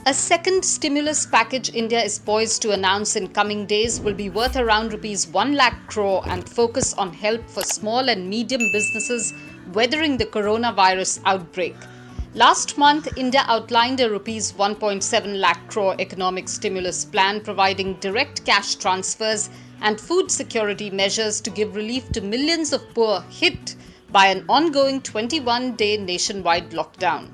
A second stimulus package India is poised to announce in coming days will be worth around rupees 1 lakh crore and focus on help for small and medium businesses weathering the coronavirus outbreak. Last month, India outlined a rupees 1.7 lakh crore economic stimulus plan providing direct cash transfers and food security measures to give relief to millions of poor hit by an ongoing 21-day nationwide lockdown.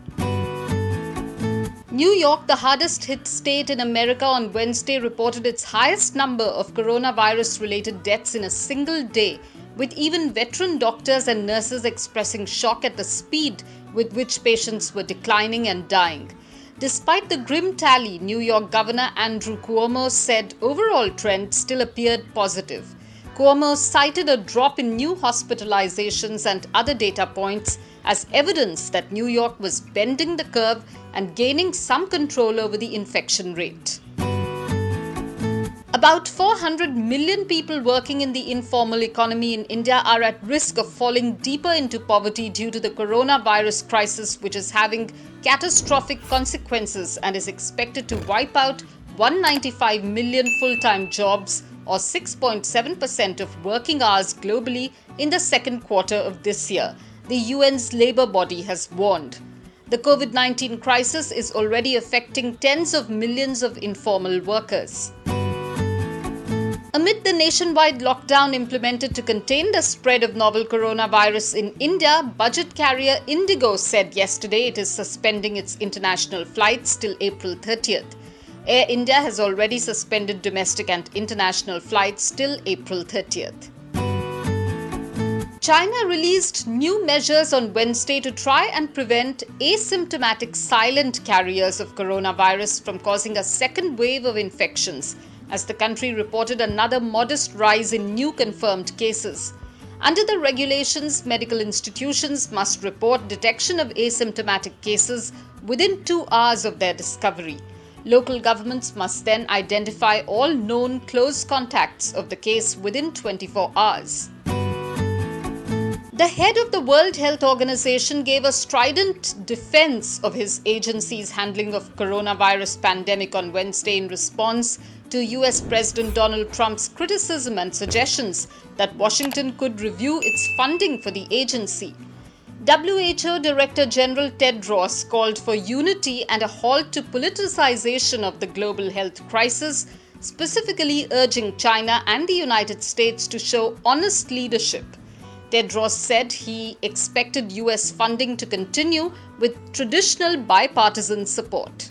New York, the hardest hit state in America, on Wednesday reported its highest number of coronavirus-related deaths in a single day, with even veteran doctors and nurses expressing shock at the speed with which patients were declining and dying. Despite the grim tally, New York Governor Andrew Cuomo said overall trend still appeared positive. Cuomo cited a drop in new hospitalizations and other data points as evidence that New York was bending the curve and gaining some control over the infection rate. About 400 million people working in the informal economy in India are at risk of falling deeper into poverty due to the coronavirus crisis, which is having catastrophic consequences and is expected to wipe out 195 million full-time jobs or 6.7% of working hours globally in the second quarter of this year, the UN's labour body has warned. The COVID-19 crisis is already affecting tens of millions of informal workers. Amid the nationwide lockdown implemented to contain the spread of novel coronavirus in India, budget carrier Indigo said yesterday it is suspending its international flights till April 30th. Air India has already suspended domestic and international flights till April 30th. China released new measures on Wednesday to try and prevent asymptomatic silent carriers of coronavirus from causing a second wave of infections, as the country reported another modest rise in new confirmed cases. Under the regulations, medical institutions must report detection of asymptomatic cases within 2 hours of their discovery. Local governments must then identify all known close contacts of the case within 24 hours. The head of the World Health Organization gave a strident defense of his agency's handling of coronavirus pandemic on Wednesday in response to US President Donald Trump's criticism and suggestions that Washington could review its funding for the agency. WHO Director General Tedros called for unity and a halt to politicization of the global health crisis, specifically urging China and the United States to show honest leadership. Tedros said he expected US funding to continue with traditional bipartisan support.